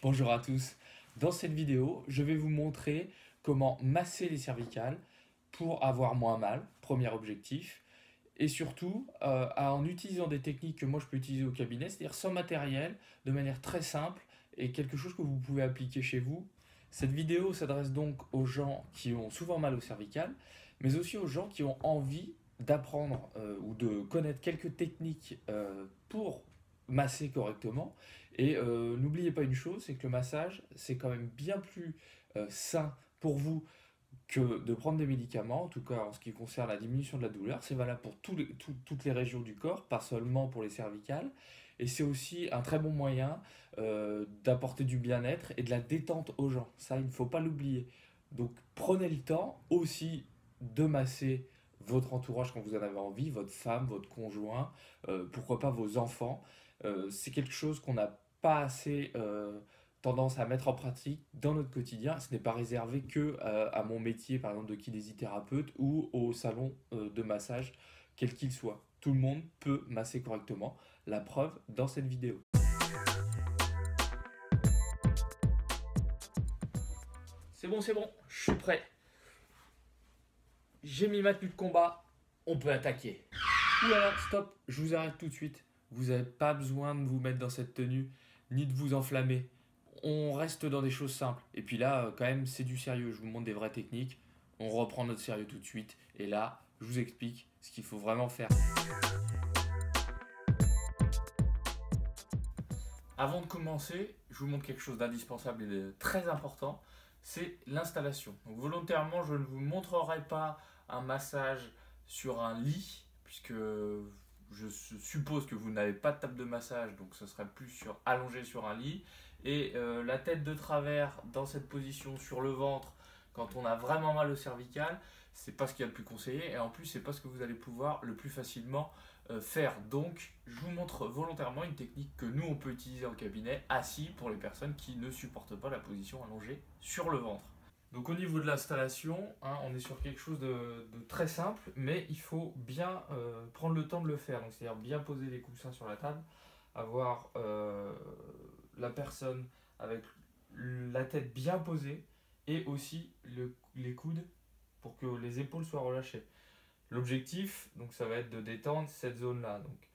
Bonjour à tous. Dans cette vidéo, je vais vous montrer comment masser les cervicales pour avoir moins mal, premier objectif, et surtout en utilisant des techniques que moi je peux utiliser au cabinet, c'est-à-dire sans matériel, de manière très simple et quelque chose que vous pouvez appliquer chez vous. Cette vidéo s'adresse donc aux gens qui ont souvent mal aux cervicales, mais aussi aux gens qui ont envie d'apprendre ou de connaître quelques techniques pour masser correctement. Et n'oubliez pas une chose, c'est que le massage, c'est quand même bien plus sain pour vous que de prendre des médicaments, en tout cas en ce qui concerne la diminution de la douleur. C'est valable pour toutes les régions du corps, pas seulement pour les cervicales. Et c'est aussi un très bon moyen d'apporter du bien-être et de la détente aux gens. Ça, il ne faut pas l'oublier. Donc prenez le temps aussi de masser votre entourage quand vous en avez envie, votre femme, votre conjoint, pourquoi pas vos enfants. C'est quelque chose qu'on n'a pas assez tendance à mettre en pratique dans notre quotidien. Ce n'est pas réservé que à mon métier, par exemple de kinésithérapeute ou au salon de massage, quel qu'il soit. Tout le monde peut masser correctement. La preuve dans cette vidéo. C'est bon, je suis prêt. J'ai mis ma tenue de combat, on peut attaquer. Ou alors, stop, je vous arrête tout de suite. Vous n'avez pas besoin de vous mettre dans cette tenue, ni de vous enflammer. On reste dans des choses simples. Et puis là, quand même, c'est du sérieux. Je vous montre des vraies techniques. On reprend notre sérieux tout de suite. Et là, je vous explique ce qu'il faut vraiment faire. Avant de commencer, je vous montre quelque chose d'indispensable et de très important. C'est l'installation. Donc volontairement, je ne vous montrerai pas un massage sur un lit, puisque je suppose que vous n'avez pas de table de massage, donc ce serait plus allongé sur un lit. Et la tête de travers dans cette position sur le ventre, quand on a vraiment mal au cervical, c'est pas ce qu'il y a de plus conseillé. Et en plus, c'est pas ce que vous allez pouvoir le plus facilement faire. Donc, je vous montre volontairement une technique que nous, on peut utiliser en cabinet, assis, pour les personnes qui ne supportent pas la position allongée sur le ventre. Donc au niveau de l'installation, on est sur quelque chose de très simple, mais il faut bien prendre le temps de le faire. Donc c'est-à-dire bien poser les coussins sur la table, avoir la personne avec la tête bien posée et aussi les coudes pour que les épaules soient relâchées. L'objectif, donc ça va être de détendre cette zone-là. Donc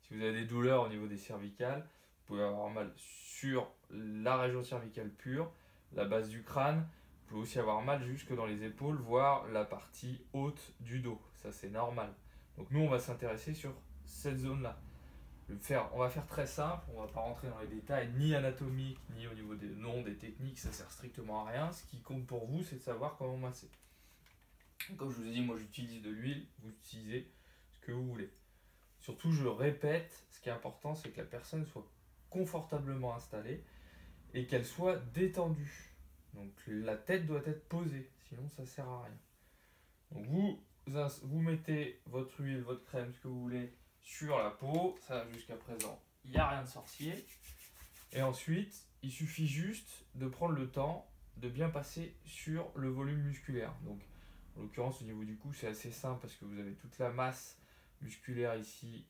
si vous avez des douleurs au niveau des cervicales, vous pouvez avoir mal sur la région cervicale pure, la base du crâne. Vous pouvez aussi avoir mal jusque dans les épaules, voire la partie haute du dos. Ça, c'est normal. Donc nous, on va s'intéresser sur cette zone-là. On va faire très simple, on ne va pas rentrer dans les détails ni anatomiques, ni au niveau des noms, des techniques, ça sert strictement à rien. Ce qui compte pour vous, c'est de savoir comment masser. Comme je vous ai dit, moi j'utilise de l'huile, vous utilisez ce que vous voulez. Surtout, je répète, ce qui est important, c'est que la personne soit confortablement installée et qu'elle soit détendue. Donc la tête doit être posée, sinon ça ne sert à rien. Donc vous mettez votre huile, votre crème, ce que vous voulez, sur la peau. Ça, jusqu'à présent, il n'y a rien de sorcier. Et ensuite, il suffit juste de prendre le temps de bien passer sur le volume musculaire. Donc, en l'occurrence, au niveau du cou, c'est assez simple parce que vous avez toute la masse musculaire ici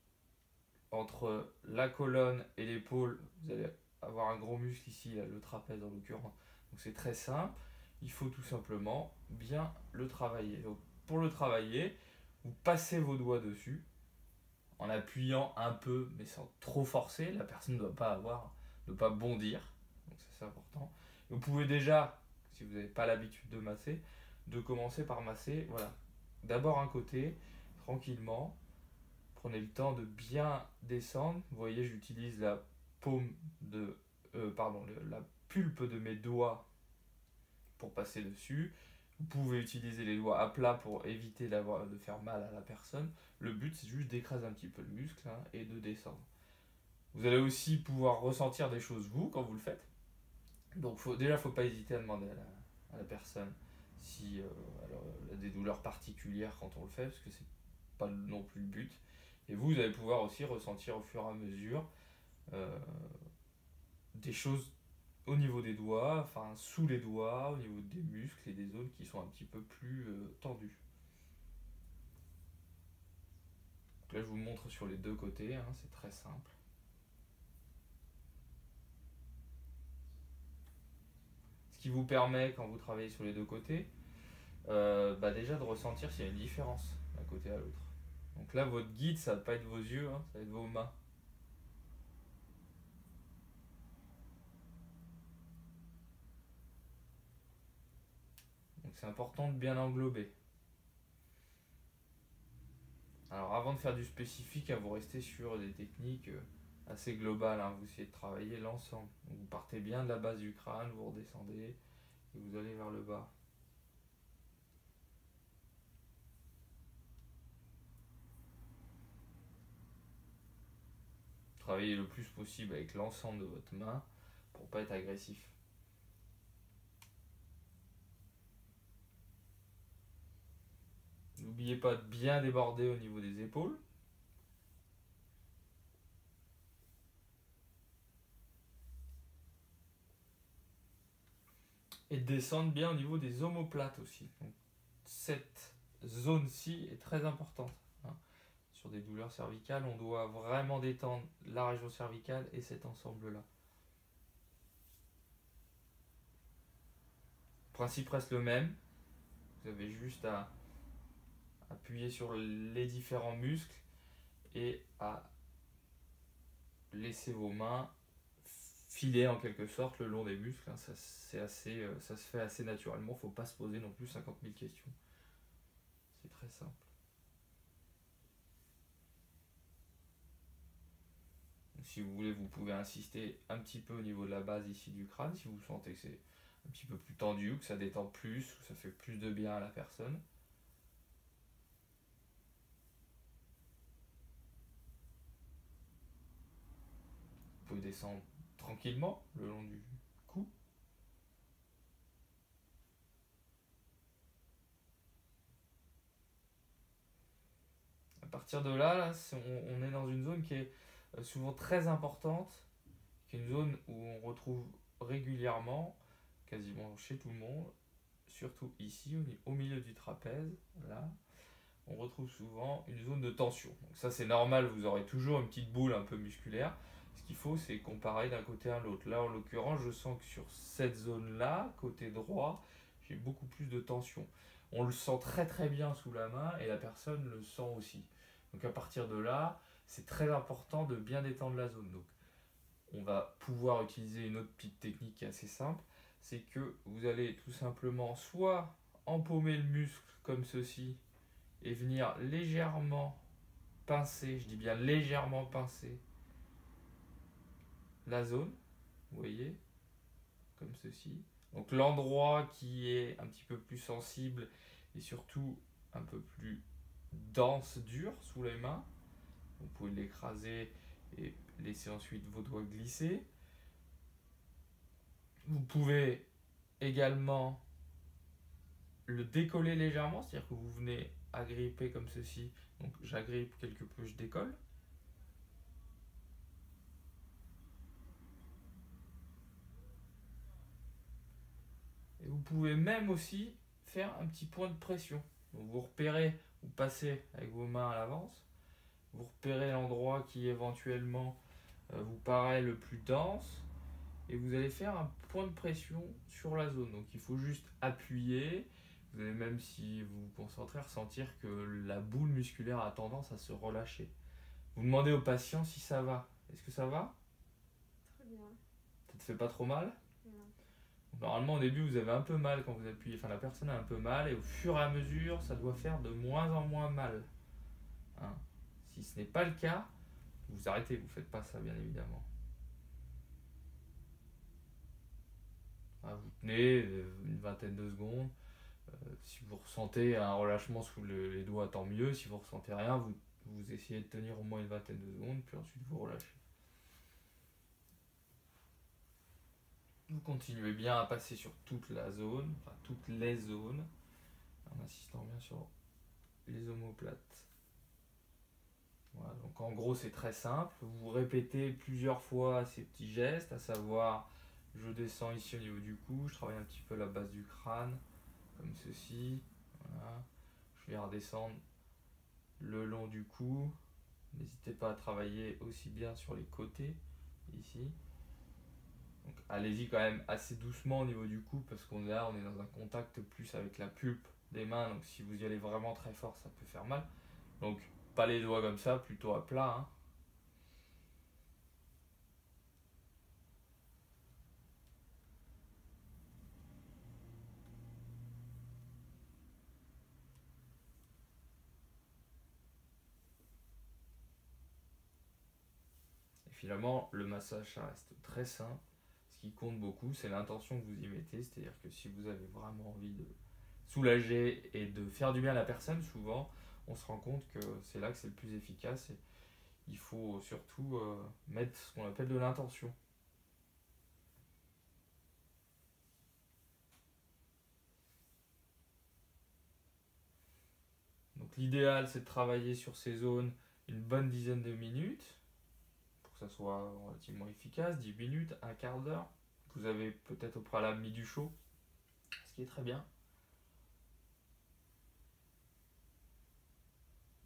entre la colonne et l'épaule. Vous allez avoir un gros muscle ici, là, le trapèze en l'occurrence. Donc c'est très simple. Il faut tout simplement bien le travailler. Donc, pour le travailler, vous passez vos doigts dessus en appuyant un peu mais sans trop forcer. La personne ne doit pas bondir. Donc ça, c'est important. Et vous pouvez déjà, si vous n'avez pas l'habitude de masser, de commencer par masser, voilà, d'abord un côté, tranquillement. Prenez le temps de bien descendre. Vous voyez, j'utilise la la pulpe de mes doigts pour passer dessus. Vous pouvez utiliser les doigts à plat pour éviter de faire mal à la personne. Le but, c'est juste d'écraser un petit peu le muscle et de descendre. Vous allez aussi pouvoir ressentir des choses, vous, quand vous le faites. Donc déjà, il ne faut pas hésiter à demander à la personne si elle a des douleurs particulières quand on le fait, parce que c'est pas non plus le but. Et vous allez pouvoir aussi ressentir au fur et à mesure des choses au niveau des doigts, enfin sous les doigts, au niveau des muscles et des zones qui sont un petit peu plus tendues. Donc là, je vous montre sur les deux côtés, c'est très simple. qui vous permet, quand vous travaillez sur les deux côtés, déjà de ressentir s'il y a une différence d'un côté à l'autre. Donc là, votre guide, ça va pas être vos yeux, hein, ça va être vos mains. Donc c'est important de bien englober. Alors avant de faire du spécifique, vous restez sur des techniques assez globales, hein. Vous essayez de travailler l'ensemble. Donc vous partez bien de la base du crâne, vous redescendez et vous allez vers le bas. Travaillez le plus possible avec l'ensemble de votre main pour pas être agressif. N'oubliez pas de bien déborder au niveau des épaules. Et de descendre bien au niveau des omoplates aussi. Donc, cette zone-ci est très importante, hein. Sur des douleurs cervicales, on doit vraiment détendre la région cervicale et cet ensemble-là. Le principe reste le même. Vous avez juste à appuyer sur les différents muscles et à laisser vos mains filer en quelque sorte le long des muscles, hein. Ça se fait assez naturellement, il ne faut pas se poser non plus 50 000 questions. C'est très simple. Si vous voulez, vous pouvez insister un petit peu au niveau de la base ici du crâne, si vous sentez que c'est un petit peu plus tendu, que ça détend plus, que ça fait plus de bien à la personne. Vous pouvez descendre tranquillement le long du cou. À partir de là, on est dans une zone qui est souvent très importante, qui est une zone où on retrouve régulièrement, quasiment chez tout le monde, surtout ici, au milieu du trapèze, là, on retrouve souvent une zone de tension. Donc ça c'est normal, vous aurez toujours une petite boule un peu musculaire. Ce qu'il faut, c'est comparer d'un côté à l'autre. Là, en l'occurrence, je sens que sur cette zone-là, côté droit, j'ai beaucoup plus de tension. On le sent très très bien sous la main et la personne le sent aussi. Donc à partir de là, c'est très important de bien détendre la zone. Donc on va pouvoir utiliser une autre petite technique qui est assez simple, c'est que vous allez tout simplement soit empaumer le muscle comme ceci et venir légèrement pincer, je dis bien légèrement pincer la zone, vous voyez, comme ceci. Donc l'endroit qui est un petit peu plus sensible et surtout un peu plus dense, dur sous les mains. Vous pouvez l'écraser et laisser ensuite vos doigts glisser. Vous pouvez également le décoller légèrement, c'est-à-dire que vous venez agripper comme ceci. Donc j'agrippe quelque peu, je décolle. Et vous pouvez même aussi faire un petit point de pression. Donc vous repérez, vous passez avec vos mains à l'avance, vous repérez l'endroit qui éventuellement vous paraît le plus dense et vous allez faire un point de pression sur la zone. Donc il faut juste appuyer. Vous allez, même si vous vous concentrez, ressentir que la boule musculaire a tendance à se relâcher. Vous demandez au patient si ça va. Est-ce que ça va? Très bien. Ça te fait pas trop mal? Non. Normalement, au début, vous avez un peu mal quand vous appuyez. Enfin, la personne a un peu mal et au fur et à mesure, ça doit faire de moins en moins mal, hein. Si ce n'est pas le cas, vous arrêtez, vous ne faites pas ça, bien évidemment. Vous tenez une vingtaine de secondes. Si vous ressentez un relâchement sous les doigts, tant mieux. Si vous ne ressentez rien, vous essayez de tenir au moins une vingtaine de secondes, puis ensuite vous relâchez. Vous continuez bien à passer sur toute la zone, enfin toutes les zones, en insistant bien sur les omoplates. Voilà, donc en gros c'est très simple. Vous répétez plusieurs fois ces petits gestes, à savoir je descends ici au niveau du cou, je travaille un petit peu la base du crâne, comme ceci. Voilà. Je viens redescendre le long du cou. N'hésitez pas à travailler aussi bien sur les côtés, ici. Donc allez-y quand même assez doucement au niveau du cou parce qu'on est là, on est dans un contact plus avec la pulpe des mains. Donc si vous y allez vraiment très fort, ça peut faire mal. Donc pas les doigts comme ça, plutôt à plat, hein. Et finalement, le massage, ça reste très simple. Ce qui compte beaucoup, c'est l'intention que vous y mettez. C'est-à-dire que si vous avez vraiment envie de soulager et de faire du bien à la personne, souvent, on se rend compte que c'est là que c'est le plus efficace. Et il faut surtout mettre ce qu'on appelle de l'intention. Donc l'idéal, c'est de travailler sur ces zones une bonne dizaine de minutes pour que ça soit relativement efficace, 10 minutes, un quart d'heure. Vous avez peut-être au préalable mis du chaud, ce qui est très bien.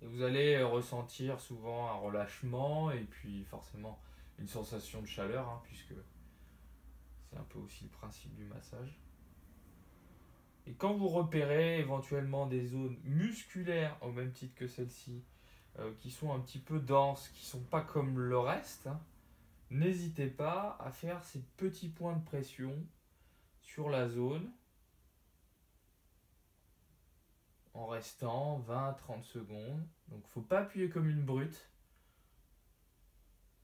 Et vous allez ressentir souvent un relâchement et puis forcément une sensation de chaleur, hein, puisque c'est un peu aussi le principe du massage. Et quand vous repérez éventuellement des zones musculaires au même titre que celle-ci, qui sont un petit peu denses, qui ne sont pas comme le reste, hein, n'hésitez pas à faire ces petits points de pression sur la zone en restant 20-30 secondes. Donc il ne faut pas appuyer comme une brute.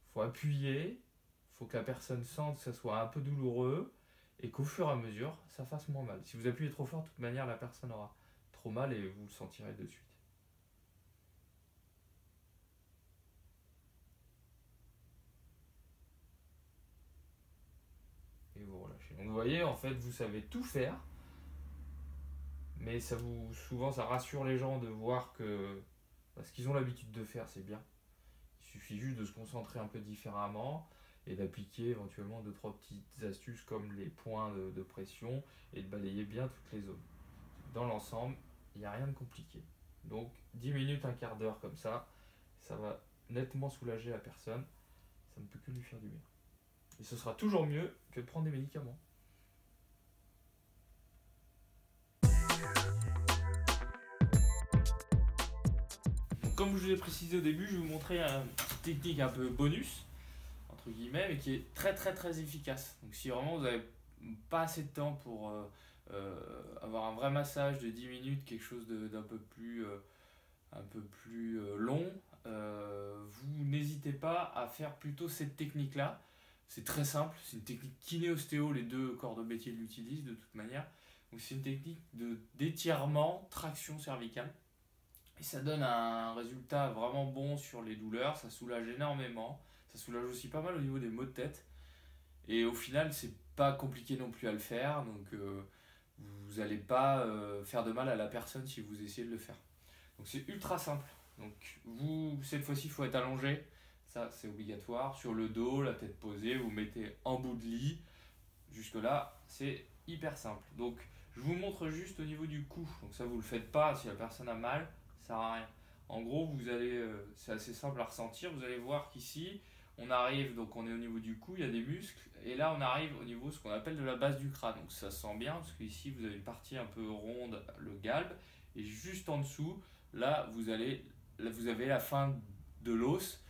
Il faut appuyer, il faut que la personne sente que ça soit un peu douloureux et qu'au fur et à mesure, ça fasse moins mal. Si vous appuyez trop fort, de toute manière, la personne aura trop mal et vous le sentirez de suite. Et vous relâchez. Donc vous voyez, en fait, vous savez tout faire, mais souvent ça rassure les gens de voir que ce qu'ils ont l'habitude de faire, c'est bien. Il suffit juste de se concentrer un peu différemment et d'appliquer éventuellement 2-3 petites astuces comme les points de pression et de balayer bien toutes les zones. Dans l'ensemble, il n'y a rien de compliqué. Donc 10 minutes, un quart d'heure comme ça va nettement soulager la personne. Ça ne peut que lui faire du bien. Et ce sera toujours mieux que de prendre des médicaments. Donc, comme je vous ai précisé au début, je vais vous montrer une petite technique un peu bonus, entre guillemets, mais qui est très très très efficace. Donc si vraiment vous n'avez pas assez de temps pour avoir un vrai massage de 10 minutes, quelque chose d'un peu plus, long, vous n'hésitez pas à faire plutôt cette technique-là. C'est très simple, c'est une technique kiné-ostéo, les deux corps de métier l'utilisent de toute manière. Donc c'est une technique d'étirement, traction cervicale. Et ça donne un résultat vraiment bon sur les douleurs, ça soulage énormément. Ça soulage aussi pas mal au niveau des maux de tête. Et au final, c'est pas compliqué non plus à le faire, donc vous n'allez pas faire de mal à la personne si vous essayez de le faire. Donc c'est ultra simple. Donc vous, cette fois-ci, il faut être allongé. Ça, c'est obligatoire. Sur le dos, la tête posée, vous mettez en bout de lit. Jusque-là, c'est hyper simple. Donc je vous montre juste au niveau du cou. Donc ça, vous le faites pas. Si la personne a mal, ça sert à rien. En gros, vous allez, c'est assez simple à ressentir. Vous allez voir qu'ici, on arrive, donc on est au niveau du cou, il y a des muscles. Et là, on arrive au niveau, ce qu'on appelle de la base du crâne. Donc ça se sent bien, parce qu'ici, vous avez une partie un peu ronde, le galbe. Et juste en dessous, là, vous avez la fin de l'os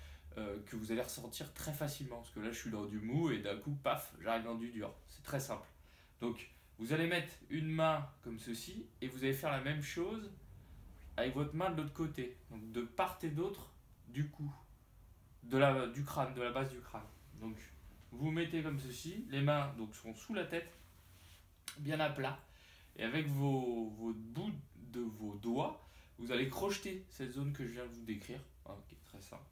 que vous allez ressentir très facilement. Parce que là, je suis dans du mou et d'un coup, paf, j'arrive dans du dur. C'est très simple. Donc, vous allez mettre une main comme ceci et vous allez faire la même chose avec votre main de l'autre côté. Donc, de part et d'autre du cou, du crâne, de la base du crâne. Donc, vous mettez comme ceci. Les mains donc, sont sous la tête, bien à plat. Et avec vos bouts de vos doigts, vous allez crocheter cette zone que je viens de vous décrire. Ok, très simple.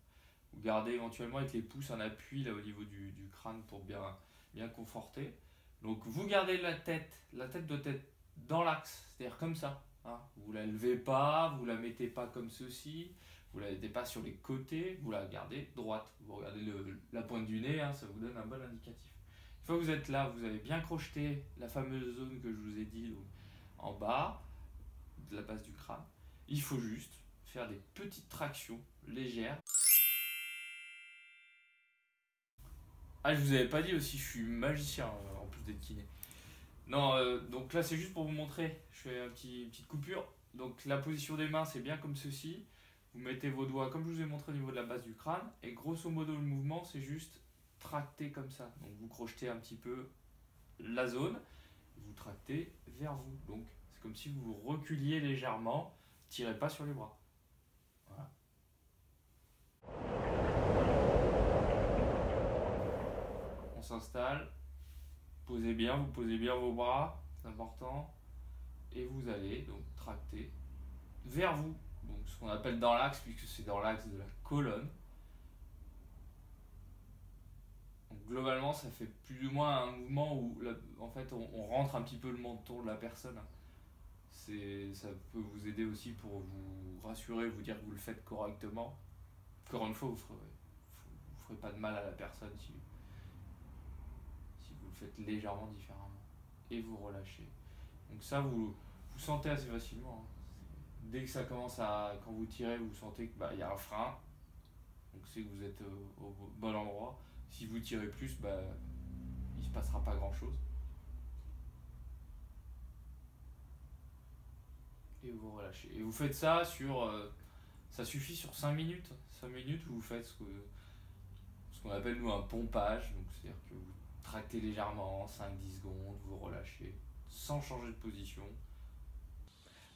Vous gardez éventuellement avec les pouces un appui là au niveau du crâne pour bien conforter. Donc vous gardez la tête doit être dans l'axe, c'est-à-dire comme ça. Hein. Vous la levez pas, vous la mettez pas comme ceci, vous la mettez pas sur les côtés, vous la gardez droite. Vous regardez la pointe du nez, hein, ça vous donne un bon indicatif. Une fois que vous êtes là, vous avez bien crocheté la fameuse zone que je vous ai dit donc, en bas de la base du crâne. Il faut juste faire des petites tractions légères Ah, je vous avais pas dit aussi, je suis magicien en plus d'être kiné. Non, donc là c'est juste pour vous montrer, je fais une petite coupure. Donc la position des mains c'est bien comme ceci. Vous mettez vos doigts comme je vous ai montré au niveau de la base du crâne. Et grosso modo le mouvement c'est juste tracter comme ça. Donc vous crochetez un petit peu la zone, vous tractez vers vous. Donc c'est comme si vous reculiez légèrement, tirez pas sur les bras. Voilà. On s'installe, posez bien, vous posez bien vos bras, c'est important. Et vous allez donc tracter vers vous. Donc ce qu'on appelle dans l'axe, puisque c'est dans l'axe de la colonne. Donc globalement, ça fait plus ou moins un mouvement où en fait on rentre un petit peu le menton de la personne. Ça peut vous aider aussi pour vous rassurer, vous dire que vous le faites correctement. Encore une fois, vous ferez pas de mal à la personne si vous le faites légèrement différemment. Et vous relâchez. Donc ça, vous sentez assez facilement. Dès que ça commence quand vous tirez, vous sentez qu'il y a un frein. Donc c'est que vous êtes au bon endroit. Si vous tirez plus, il ne se passera pas grand chose. Et vous relâchez. Et vous faites ça ça suffit sur 5 minutes. 5 minutes où vous faites ce qu'on appelle nous un pompage. Donc c'est-à-dire que vous tractez légèrement, 5-10 secondes, vous relâchez, sans changer de position.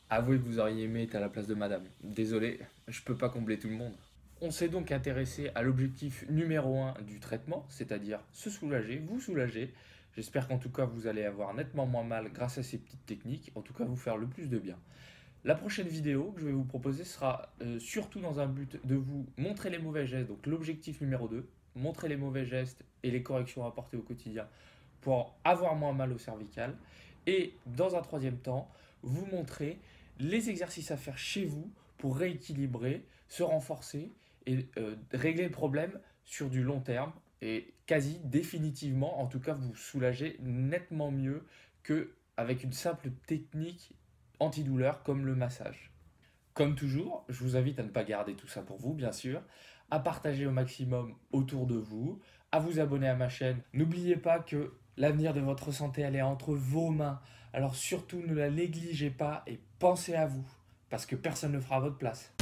Avouez que vous auriez aimé être à la place de madame. Désolé, je peux pas combler tout le monde. On s'est donc intéressé à l'objectif numéro 1 du traitement, c'est-à-dire se soulager, vous soulager. J'espère qu'en tout cas vous allez avoir nettement moins mal grâce à ces petites techniques, en tout cas vous faire le plus de bien. La prochaine vidéo que je vais vous proposer sera surtout dans un but de vous montrer les mauvais gestes, donc l'objectif numéro 2, montrer les mauvais gestes et les corrections à apporter au quotidien pour avoir moins mal au cervical. Et dans un troisième temps, vous montrer les exercices à faire chez vous pour rééquilibrer, se renforcer et régler le problème sur du long terme et quasi définitivement, en tout cas vous soulager nettement mieux qu'avec une simple technique antidouleur comme le massage. Comme toujours, je vous invite à ne pas garder tout ça pour vous, bien sûr, à partager au maximum autour de vous, à vous abonner à ma chaîne. N'oubliez pas que l'avenir de votre santé, elle est entre vos mains. Alors surtout, ne la négligez pas et pensez à vous, parce que personne ne le fera à votre place.